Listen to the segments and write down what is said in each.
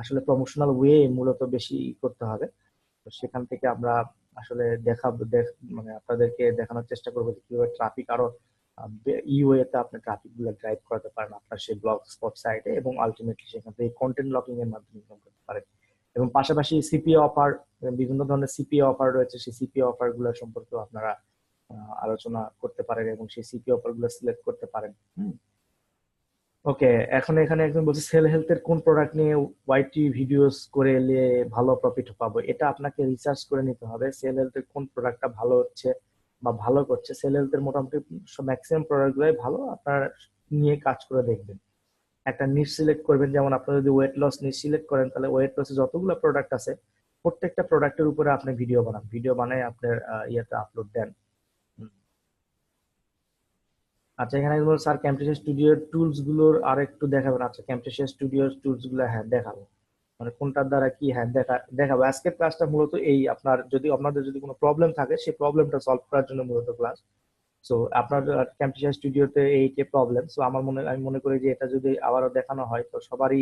আসলে promotional way মূলত বেশি করতে হবে। তো সেখান থেকে আমরা আসলে মানে আপনাদেরকে দেখানোর চেষ্টা করবো যে কিভাবে ট্রাফিক আরো ইউএতে আপনি ট্রাফিক গুলো ড্রাইভ করাতে পারেন আপনার সেই ব্লগ স্পট সাইটে, এবং আলটিমেটলি সেখান থেকে কন্টেন্ট লকিং এর মাধ্যমে ইনকাম করতে পারেন। এবং পাশাপাশি সিপিএ অফার, বিভিন্ন ধরনের সিপিএ অফার রয়েছে, সেই সিপিএ অফার গুলো সম্পর্কে আপনারা আলোচনা করতে পারেন এবং সেই সিপিএ অফার গুলো সিলেক্ট করতে পারেন। ওকে, এখন এখানে একজন বলছে সেল হেলথের কোন প্রোডাক্ট নিয়ে ওয়াইটি ভিডিওস করে এলে ভালো প্রফিট পাবো। এটা আপনাকে রিসার্চ করে নিতে হবে সেল হেলথের কোন প্রোডাক্টটা ভালো হচ্ছে বা ভালো করছে। সেল হেলথের মোটামুটি ম্যাক্সিমাম প্রোডাক্ট গুলাই ভালো, আপনার নিয়ে কাজ করে দেখবেন। একটা নিশ সিলেক্ট করবেন, যেমন আপনার যদি ওয়েট লস নিশ সিলেক্ট করেন তাহলে ওয়েট লসে যতগুলো প্রোডাক্ট আছে প্রত্যেকটা প্রোডাক্টের উপরে আপনি ভিডিও বানান, ভিডিও বানায় আপনার ইয়েতে আপলোড দেন। আচ্ছা, এখানে স্যার ক্যামটেশিয়া স্টুডিওর টুলস গুলোর আর একটু দেখাবেন। আচ্ছা, ক্যামটেশিয়া স্টুডিওর টুলস গুলো হ্যাঁ দেখাবো, মানে কোনটার দ্বারা কি, হ্যাঁ দেখাবো। আজকের ক্লাসটা মূলত এই, আপনাদের যদি কোনো প্রবলেম থাকে সেই প্রবলেমটা সলভ করার জন্য মূলত ক্লাস। সো আপনার ক্যামটেশিয়া স্টুডিওতে এই যে প্রবলেম, সো আমি মনে করি যে এটা যদি আবারও দেখানো হয় তো সবারই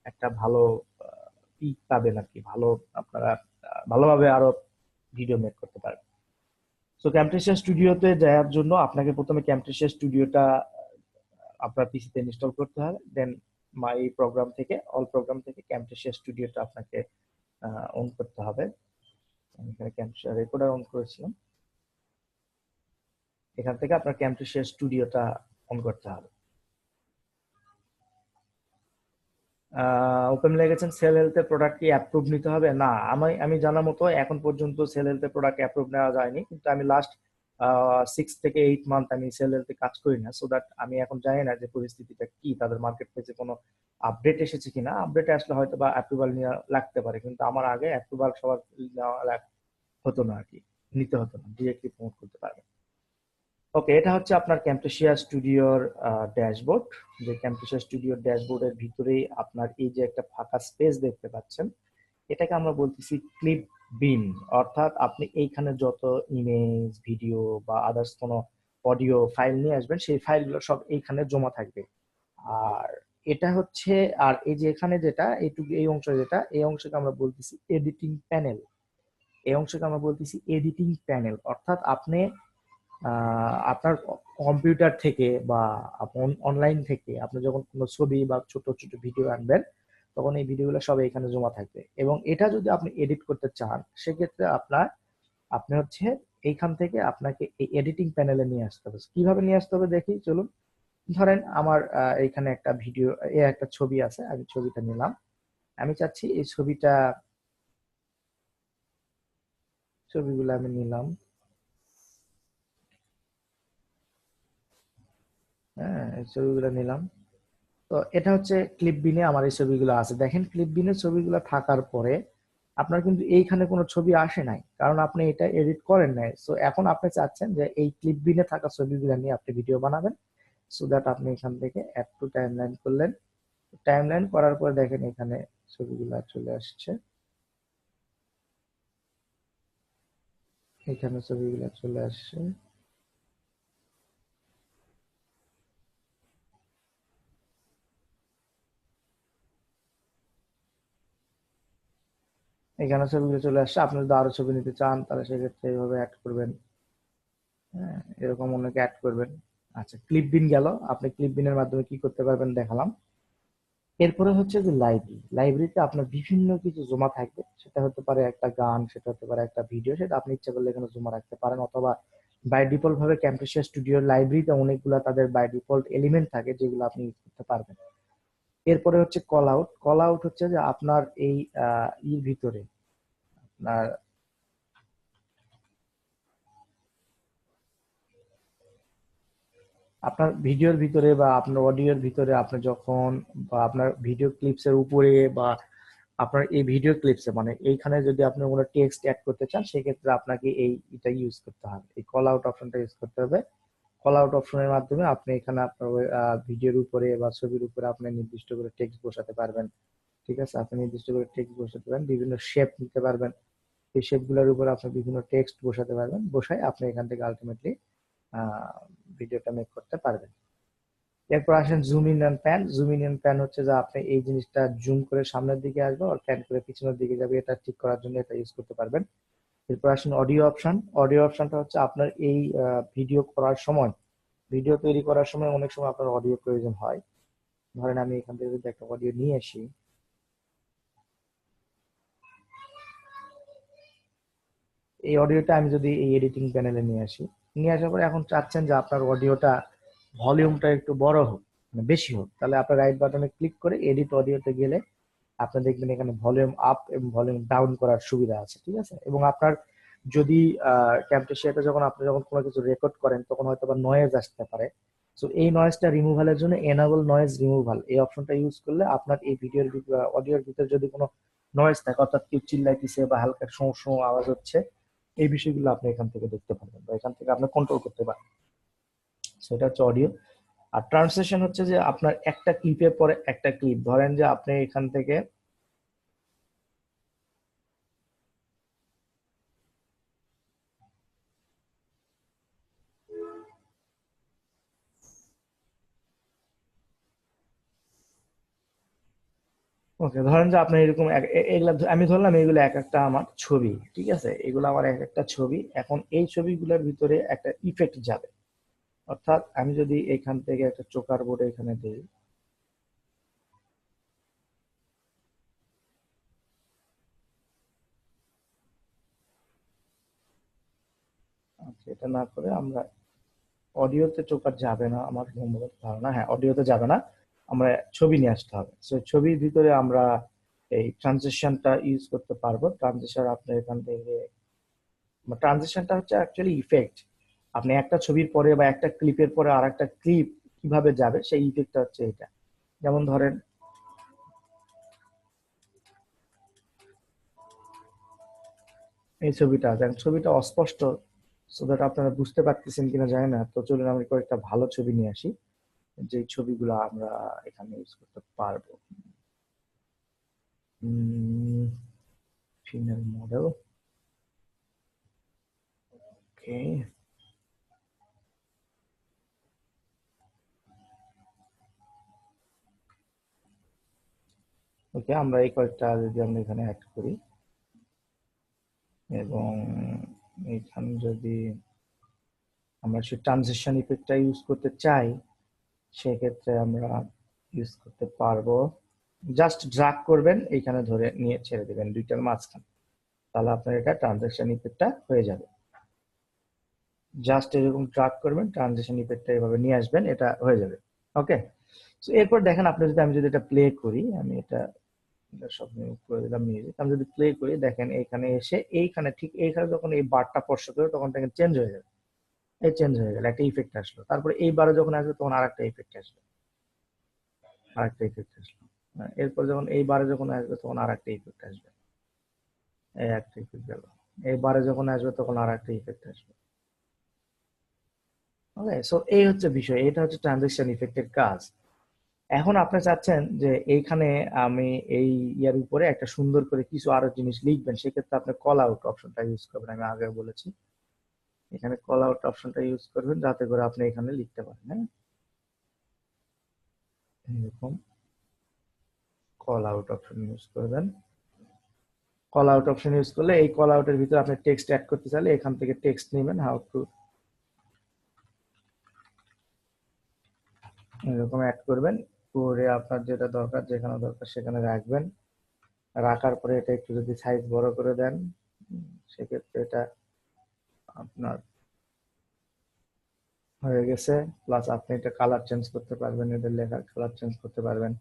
একটা ভালো পিক পাবেন আর কি, ভালো আপনারা ভালোভাবে আরো ভিডিও মেক করতে পারবেন। সো ক্যামটেশিয়া স্টুডিওতে যাওয়ার জন্য আপনাকে প্রথমে ক্যামটেশিয়া স্টুডিওটা আপনার পিসিতে ইনস্টল করতে হবে, দেন মাই প্রোগ্রাম থেকে, অল প্রোগ্রাম থেকে ক্যামটেশিয়া স্টুডিওটা আপনাকে অন করতে হবে। আমি এখানে ক্যামটেশিয়া রেকর্ডার অন করেছিলাম, এখান থেকে আপনার ক্যামটেশিয়া স্টুডিওটা অন করতে হবে। ওপেন লেগেছেন সেল হেলথের প্রোডাক্ট কি অ্যাপ্রুভ নিতে হবে? না, আমি জানা মতো এখন পর্যন্ত সেল হেলথের প্রোডাক্ট অ্যাপ্রুভ নেওয়া যায়নি, কিন্তু আমি লাস্ট 6 থেকে 8 মান্থ আমি সেল হেলথে কাজ করি না, সো দ্যাট আমি এখন জানি না যে পরিস্থিতিটা কি, তাদের মার্কেট প্লেসে কোনো আপডেট এসেছে কিনা। আপডেট আসলে হয়তো বা অ্যাপ্রুভাল নেওয়া লাগতে পারে, কিন্তু আমার আগে অ্যাপ্রুভাল সবার নেওয়া হতো না আর কি, নিতে হতো না, ডিরেক্টলি প্রমোট করতে পারবে। ওকে, এটা হচ্ছে আপনার ক্যামটেশিয়া স্টুডিওর ড্যাশবোর্ড। যে ক্যামটেশিয়া স্টুডিওর ড্যাশবোর্ডের ভিতরেই আপনার এই যে একটা ফাঁকা স্পেস দেখতে পাচ্ছেন, এটাকে আমরা বলতেছি ক্লিপ বিন। অর্থাৎ আপনি এইখানে যত ইমেজ, ভিডিও বা আদার্স কোনো অডিও ফাইল নিয়ে আসবেন সেই ফাইলগুলো সব এইখানে জমা থাকবে। আর এটা হচ্ছে, আর এই যে এখানে যেটা এইটুকু এই অংশ, যেটা এই অংশকে আমরা বলতেছি এডিটিং প্যানেল। এই অংশকে আমরা বলতেছি এডিটিং প্যানেল। অর্থাৎ আপনি আপনার কম্পিউটার থেকে বা অনলাইন থেকে আপনি যখন কোনো ছবি বা ছোট ছোট ভিডিও আনবেন তখন এই ভিডিওগুলো সব এখানে জমা থাকবে, এবং এটা যদি আপনি এডিট করতে চান সেক্ষেত্রে আপনি হচ্ছে এইখান থেকে আপনাকে এই এডিটিং প্যানেলে নিয়ে আসতে হবে। কিভাবে নিয়ে আসতে হবে দেখি চলুন। ধরেন আমার এইখানে একটা ভিডিও, একটা ছবি আছে, আমি ছবিটা নিলাম। আমি চাচ্ছি এই ছবিগুলো আমি নিলাম। হ্যাঁ, এই ছবিগুলো নিলাম। তো এটা হচ্ছে ক্লিপবিনে আমার এই ছবিগুলো আছে। দেখেন ক্লিপবিনে ছবিগুলো থাকার পরে আপনার কিন্তু এইখানে কোনো ছবি আসে নাই, কারণ আপনি এটা এডিট করেন নাই। সো এখন আপনি চাচ্ছেন যে এই ক্লিপবিনে থাকা ছবিগুলো নিয়ে আপনি ভিডিও বানাবেন, সো দ্যাট আপনি এখান থেকে অ্যাড টু টাইমলাইন করলেন। টাইমলাইন করার পর দেখেন এখানে ছবিগুলো চলে আসছে, এখানে ছবিগুলো চলে আসছে। এখানে ছবিগুলো চলে আসছে। আপনি যদি আরো ছবি নিতে চান তাহলে সেক্ষেত্রে এইভাবে অ্যাড করবেন। হ্যাঁ, এরকম অনেকে অ্যাড করবেন। আচ্ছা, ক্লিপবিন গেল। আপনি ক্লিপবিনের মাধ্যমে কি করতে পারবেন দেখালাম। এরপরে হচ্ছে যে লাইব্রেরিতে আপনার বিভিন্ন কিছু জমা থাকবে, সেটা হতে পারে একটা গান, সেটা হতে পারে একটা ভিডিও, সেটা আপনি ইচ্ছা করলে এখানে জমা রাখতে পারেন, অথবা বাই ডিফল্ট ভাবে ক্যামটেশিয়া স্টুডিওর লাইব্রেরিতে অনেকগুলা তাদের বাই ডিফল্ট এলিমেন্ট থাকে যেগুলো আপনি ইউজ করতে পারবেন। এরপরে হচ্ছে কল আউট। কল আউট হচ্ছে যে আপনার এই ইর ভিতরে আপনার আপনার ভিডিওর ভিতরে বা আপনার অডিওর ভিতরে আপনি যখন, বা আপনার ভিডিও ক্লিপস এর উপরে বা আপনার এই ভিডিও ক্লিপসে, মানে এইখানে যদি আপনি কোনো টেক্সট অ্যাড করতে চান সেক্ষেত্রে আপনাকে এটা ইউজ করতে হবে, এই কল আউট অপশনটা ইউজ করতে হবে। কল আউট অপশনের মাধ্যমে আপনি এখানে আপনার ভিডিওর উপরে বা ছবির উপরে আপনি নির্দিষ্ট করে টেক্সট বসাতে পারবেন। ঠিক আছে, আপনি নির্দিষ্ট করে টেক্সট বসাতে পারেন, বিভিন্ন শেপ নিতে পারবেন, এই শেপ গুলোর উপর আপনি বিভিন্ন টেক্সট বসাতে পারবেন, বসায় আপনি এখান থেকে আলটিমেটলি ভিডিওটা মেক করতে পারবেন। এরপর আসেন zoom in and pan. Zoom in and pan হচ্ছে যে আপনি এই জিনিসটা জুম করে সামনের দিকে আসবে আর প্যান করে পিছনের দিকে যাবে, এটা ঠিক করার জন্য এটা ইউজ করতে পারবেন। এরপর আসেন অডিও অপশন। অডিও অপশনটা হচ্ছে আপনার এই ভিডিও করার সময়, ভিডিও তৈরি করার সময় অনেক সময় আপনার অডিও প্রয়োজন হয়। ধরেন আমি এখান থেকে যদি একটা অডিও নিয়ে আসি, এই অডিওটা আমি যদি এই এডিটিং প্যানেলে নিয়ে আসি, নিয়ে আসার পরে এখন চাচ্ছেন যে আপনার অডিওটা ভলিউমটা একটু বড় হোক, মানে বেশি হোক, তাহলে আপনার রাইট বাটনে ক্লিক করে এডিট অডিওতে গেলে আপনি দেখবেন এখানে ভলিউম আপ এবং ভলিউম ডাউন করার সুবিধা আছে, ঠিক আছে। এবং আপনার যদি ক্যামটেশিয়াতে যখন আপনি যখন কোনো কিছু রেকর্ড করেন তখন হয়তো বা নয়েজ আসতে পারে, তো এই নয়েজটা রিমুভালের জন্য এনেবল নয়েজ রিমুভাল এই অপশনটা ইউজ করলে আপনার এই ভিডিওর অডিওর ভিতরে যদি কোনো নয়েজ থাকে, অর্থাৎ কেউ চিল্লাইতেছে বা হালকা শোঁ শোঁ আওয়াজ হচ্ছে, এই বিষয়গুলো আপনি এখান থেকে দেখতে পারবেন বা এখান থেকে আপনি কন্ট্রোল করতে পারবেন। সেটা হচ্ছে অডিও। আর ট্রান্সলেশন হচ্ছে যে আপনার একটা ক্লিপের পরে একটা ক্লিপ, ধরেন যে আপনি এখান থেকে ওকে, ধরেন যে আপনি এরকম এগুলা আমি ধরলাম এগুলো এক একটা আমার ছবি, ঠিক আছে, এগুলো আমার এক একটা ছবি। এখন এই ছবিগুলোর ভিতরে একটা ইফেক্ট যাবে, অর্থাৎ আমি যদি এখান থেকে একটা চোকার বোর্ড এখানে দিই, আচ্ছা, এটা না করে আমরা অডিওতে চোকার যাবে না আমার সম্ভবত ধারণা, হ্যাঁ অডিওতে যাবে না, আমরা ছবি নিয়ে আসতে হবে। তো ছবির ভিতরে আমরা এই ট্রানজিশনটা ইউজ করতে পারবো। ট্রানজিশন আপনি এখান থেকে, ট্রানজিশনটা হচ্ছে অ্যাকচুয়ালি ইফেক্ট, আপনি একটা ছবির পরে বা একটা ক্লিপের পরে আর একটা ক্লিপ কিভাবে যাবে সেই ইফেক্টটা হচ্ছে এটা। যেমন ধরেন এই ছবিটা, দেখেন ছবিটা অস্পষ্ট, সো দ্যাট আপনারা বুঝতে পারতেছেন কিনা জানি না, তো চলুন আমি কয়েকটা ভালো ছবি নিয়ে আসি যে ছবিগুলো আমরা এখানে ইউজ করতে পারবো। ফিমেল মডেল, ওকে। ওকে, আমরা এই কয়েকটা যদি আমরা এখানে অ্যাড করি এবং এখানে যদি আমরা সেই ট্রানজিশন ইফেক্টটা ইউজ করতে চাই, সেক্ষেত্রে আমরা ইউজ করতে পারবো। জাস্ট ড্রাগ করবেন, এইখানে ধরে নিয়ে ছেড়ে দেবেন দুইটার মাঝখানে, তাহলে আপনার এটা ট্রানজিশন ইফেক্টটা হয়ে যাবে। জাস্ট এরকম ড্রাগ করবেন, ট্রানজিশন ইফেক্টটা এভাবে নিয়ে আসবেন, এটা হয়ে যাবে। ওকে, তো এরপর দেখেন আপনি যদি, আমি যদি এটা প্লে করি, আমি এটা সব মিউট করে দিলাম মিউজিক, আমি যদি প্লে করি দেখেন এইখানে এসে এইখানে ঠিক এইখানে যখন এই বারটা স্পর্শ করে তখন দেখেন চেঞ্জ হয়ে যাবে, এই চেঞ্জ হয়ে গেল, একটা ইফেক্ট আসলো। তারপরে এই বারে যখন আসবে তখন আরেকটা ইফেক্ট আসবে, আরেকটা ইফেক্ট আসলো। এরপর যখন এই বারে যখন আসবে তখন আরেকটা ইফেক্ট আসবে, এই একটা ইফেক্ট গেল। এই বারে যখন আসবে তখন আরেকটা ইফেক্ট আসবে। ওকে, সো এই হচ্ছে বিষয়, এটা হচ্ছে ট্রানজিশন ইফেক্টের কাজ। এখন আপনি চাচ্ছেন যে এইখানে আমি এই ইয়ার উপরে একটা সুন্দর করে কিছু আরো জিনিস লিখবেন, সেক্ষেত্রে আপনি কল আউট অপশনটা ইউজ করবেন, আমি আগে বলেছি। এখানে কল আউট অপশনটা ইউজ করবেন যাতে করে আপনি এখানে লিখতে পারেন, হ্যাঁ, এরকম কল আউট অপশন ইউজ করবেন। কল আউট অপশন ইউজ করলে এই কল আউটের ভিতরে আপনি টেক্সট অ্যাড করতে চাইলে এখান থেকে টেক্সট নেবেন, হাউ টু, এরকম অ্যাড করবেন, করে আপনার যেটা দরকার যেখানে দরকার সেখানে রাখবেন। রাখার পরে এটা একটু যদি সাইজ বড় করে দেন, সেক্ষেত্রে এটা আপনার হয়ে গেছে। প্লাস আপনি এটা কালার চেঞ্জ করতে পারবেন, এদের লেখার কালার চেঞ্জ করতে পারবেন,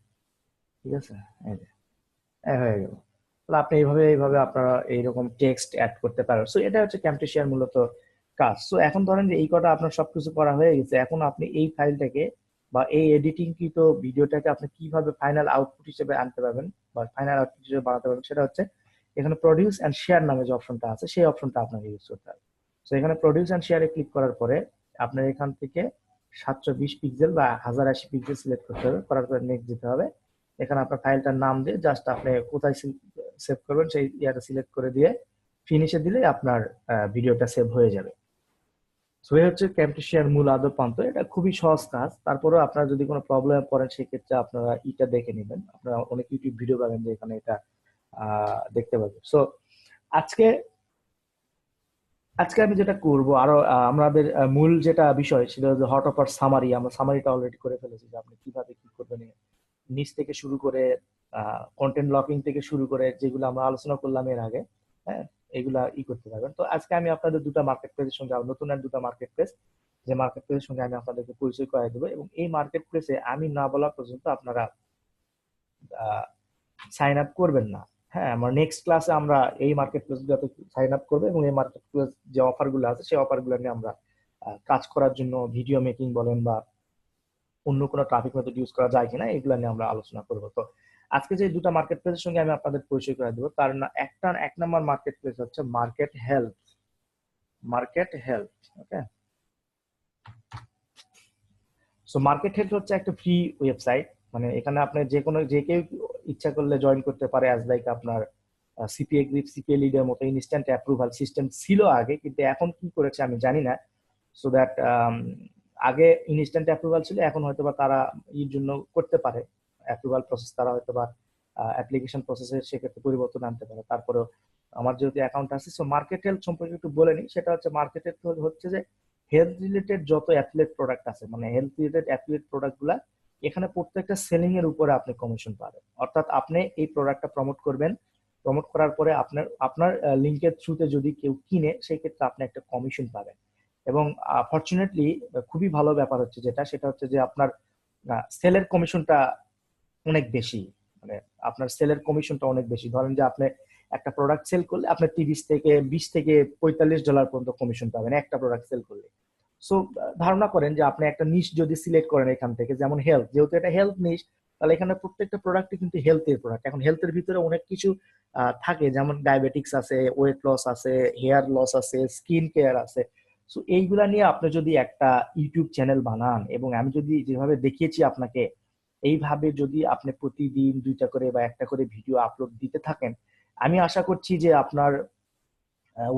ঠিক আছে। এই যে হয়ে গেল। তাহলে আপনি এইভাবে আপনারা এইরকম টেক্সট অ্যাড করতে পারেন। সো এটা হচ্ছে ক্যামটেশিয়ার মূলত কাজ। সো এখন ধরেন যে এই কটা আপনার সবকিছু করা হয়ে গেছে, এখন আপনি এই ফাইলটাকে বা এই এডিটিং কৃত ভিডিওটাকে আপনি কিভাবে ফাইনাল আউটপুট হিসেবে আনতে পারবেন বা ফাইনাল আউটপুট হিসেবে বানাতে পারবেন, সেটা হচ্ছে এখানে প্রডিউস এন্ড শেয়ার নামে যে অপশনটা আছে সেই অপশনটা আপনাকে ইউজ করতে হবে। তো এখানে প্রডিউস এন্ড শেয়ারে ক্লিক করার পরে আপনার এখান থেকে 720 পিক্সেল বা 1080 পিক্সেল সিলেক্ট করতে হবে, করার পরে নেক্সট দিতে হবে। এখানে আপনার ফাইলটার নাম দিয়ে জাস্ট আপনি কোথায় সেভ করবেন সেই ইয়াটা সিলেক্ট করে দিয়ে ফিনিশে দিলে আপনার ভিডিওটা সেভ হয়ে যাবে। সো এই হচ্ছে ক্যাম্পটেশিয়ার মূল আদব পান্ত। এটা খুবই সহজ কাজ, তারপরেও আপনারা যদি কোনো প্রবলেমে পড়েন সেক্ষেত্রে আপনারা এটা দেখে নেবেন, আপনারা অনেক ইউটিউব ভিডিও পাবেন যে এখানে এটা দেখতে পাবেন। সো আজকে আজকে আমি যেটা করব আরো আমাদের মূল যেটা বিষয় সেটা হচ্ছে হট অফার সামারি। আমরা সামারিটা অলরেডি করে ফেলেছি যে আপনি কিভাবে কি করবেন, নিচ থেকে শুরু করে কন্টেন্ট লকিং থেকে শুরু করে যেগুলো আমরা আলোচনা করলাম এর আগে, হ্যাঁ, এগুলা করতে পারবেন। তো আজকে আমি আপনাদের দুটো মার্কেট প্লেসের সঙ্গে, নতুন আর দুটো মার্কেট প্লেস, যে মার্কেট প্লেসের সঙ্গে আমি আপনাদেরকে পরিচয় করাই দেবো, এবং এই মার্কেট প্লেসে আমি না বলা পর্যন্ত আপনারা সাইন আপ করবেন না। হ্যাঁ, আমার নেক্সট ক্লাসে আমরা এই মার্কেট প্লেস গুলোতে সাইন আপ করবো, এবং এই মার্কেট প্লেস যে অফার গুলো আছে সেই অফার গুলো নিয়ে আমরা কাজ করার জন্য ভিডিও মেকিং বলেন বা অন্য কোনো ট্রাফিক মেথড ইউজ করা যায় কিনা এগুলো নিয়ে আমরা আলোচনা করবো। তো আজকে যে দুটো মার্কেট প্লেসের সঙ্গে আমি আপনাদের পরিচয় করে দেবো, তার এক নম্বর মার্কেট প্লেস হচ্ছে মার্কেট হেলথ। মার্কেট হেলথ, ওকে। সো মার্কেট হেলথ হচ্ছে একটা ফ্রি ওয়েবসাইট, মানে এখানে আপনি যে কেউ ইচ্ছা করলে জয়েন করতে পারে, অ্যাজ লাইক আপনার সিপিএ গ্রিপ, সিপিএ লিডের মতো ইনস্ট্যান্ট অ্যাপ্রুভাল সিস্টেম ছিল আগে, কিন্তু এখন কি করেছে আমি জানি না। সো দ্যাট আগে ইনস্ট্যান্ট অ্যাপ্রুভাল ছিল, এখন হয়তো বা তারা এর জন্য করতে পারে অ্যাপ্রুভাল প্রসেস, তারা হয়তো বা অ্যাপ্লিকেশন প্রসেসের সেক্ষেত্রে পরিবর্তন আনতে পারে। তারপরেও আমার যেহেতু অ্যাকাউন্ট আছে, সো মার্কেট হেলথ সম্পর্কে একটু বলে নিই। সেটা হচ্ছে মার্কেট হেলথ হচ্ছে যে হেলথ রিলেটেড যত অ্যাফিলিয়েট প্রোডাক্ট আছে, মানে হেলথ রিলেটেড অ্যাফিলিয়েট প্রোডাক্ট গুলা, এখানে প্রত্যেকটা সেলিং এর উপরে আপনি কমিশন পাবেন। অর্থাৎ আপনি এই প্রোডাক্টটা প্রমোট করবেন, প্রমোট করার পরে আপনার আপনার লিঙ্কের থ্রুতে যদি কেউ কিনে সেই ক্ষেত্রে আপনি একটা কমিশন পাবেন। এবং ফরচুনেটলি খুবই ভালো ব্যাপার হচ্ছে সেটা হচ্ছে যে আপনার সেলের কমিশনটা অনেক বেশি। মানে আপনার সেলের কমিশনটা অনেক বেশি। ধরেন যে আপনি একটা প্রোডাক্ট সেল করলে আপনি 30 থেকে 20 থেকে $45 পর্যন্ত কমিশন পাবেন একটা প্রোডাক্ট সেল করলে। সো ধারণা করেন যে আপনি একটা নিশ যদি সিলেক্ট করেন এখান থেকে, যেমন হেলথ, যেহেতু এটা হেলথ নিশ, তাহলে এখানে প্রত্যেকটা প্রোডাক্টই কিন্তু হেলথের প্রোডাক্ট। এখন হেলথের ভিতরে অনেক কিছু থাকে, যেমন ডায়াবেটিক্স আছে, ওয়েট লস আছে, হেয়ার লস আছে, স্কিন কেয়ার আছে। সো এইগুলা নিয়ে আপনি যদি একটা ইউটিউব চ্যানেল বানান, এবং আমি যদি যেভাবে দেখিয়েছি আপনাকে এইভাবে যদি আপনি প্রতিদিন দুইটা করে বা একটা করে ভিডিও আপলোড দিতে থাকেন, আমি আশা করছি যে আপনার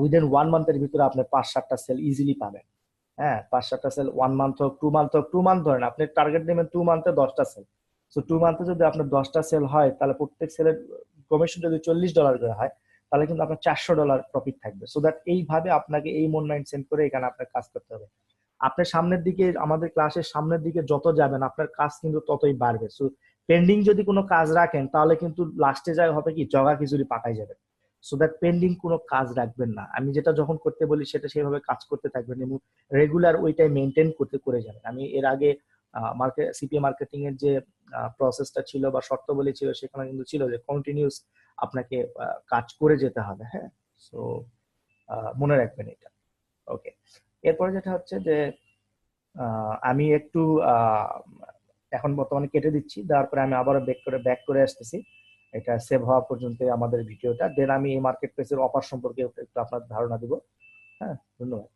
উইদিন 1 মান্থের ভিতরে আপনি 5-7টা সেল ইজিলি পাবেন। হ্যাঁ, 5-7টা সেল, 1 মান্থ হোক, 2 মান্থ হোক, 2 মান্থ ধরেন আপনি টার্গেট নেবেন 2 মান্থে 10টা সেল। সো 2 মান্থে যদি আপনার 10টা সেল হয়, তাহলে প্রত্যেক সেলের কমিশন যদি $40 করে হয়, তাহলে কিন্তু আপনার $400 প্রফিট থাকবে। সো দ্যাট এইভাবে আপনাকে এই মন মাইন্ড সেট করে এখানে আপনার কাজ করতে হবে। আপনার সামনের দিকে, আমাদের ক্লাসের সামনের দিকে যত যাবেন আপনার কাজ কিন্তু ততই বাড়বে। সো পেন্ডিং যদি কোনো কাজ রাখেন, তাহলে কিন্তু লাস্টে যায় হবে কি, জগা খিচুড়ি পাকাই যাবে। সো দ্যাট পেন্ডিং কোনো কাজ রাখবেন না। আমি যেটা যখন করতে বলি সেটা সেইভাবে কাজ করতে থাকবেন, এবং রেগুলার ওইটাই মেনটেন করতে করে যাবেন। আমি এর আগে সিপিএ মার্কেটিং এর যে প্রসেসটা ছিল বা শর্তাবলী ছিল, সেখানে কিন্তু ছিল যে কন্টিনিউস আপনাকে কাজ করে যেতে হবে। হ্যাঁ, সো মনে রাখবেন এটা। ওকে, এরপরে যেটা হচ্ছে যে আমি একটু আহ, এখন বর্তমানে কেটে দিচ্ছি, দেওয়ার পরে আমি আবারও ব্যাক করে আসতেছি, এটা সেভ হওয়া পর্যন্ত আমাদের ভিডিওটা, দেন আমি এই মার্কেট প্লেসের অফার সম্পর্কে একটু আপনার ধারণা দিব। হ্যাঁ, ধন্যবাদ।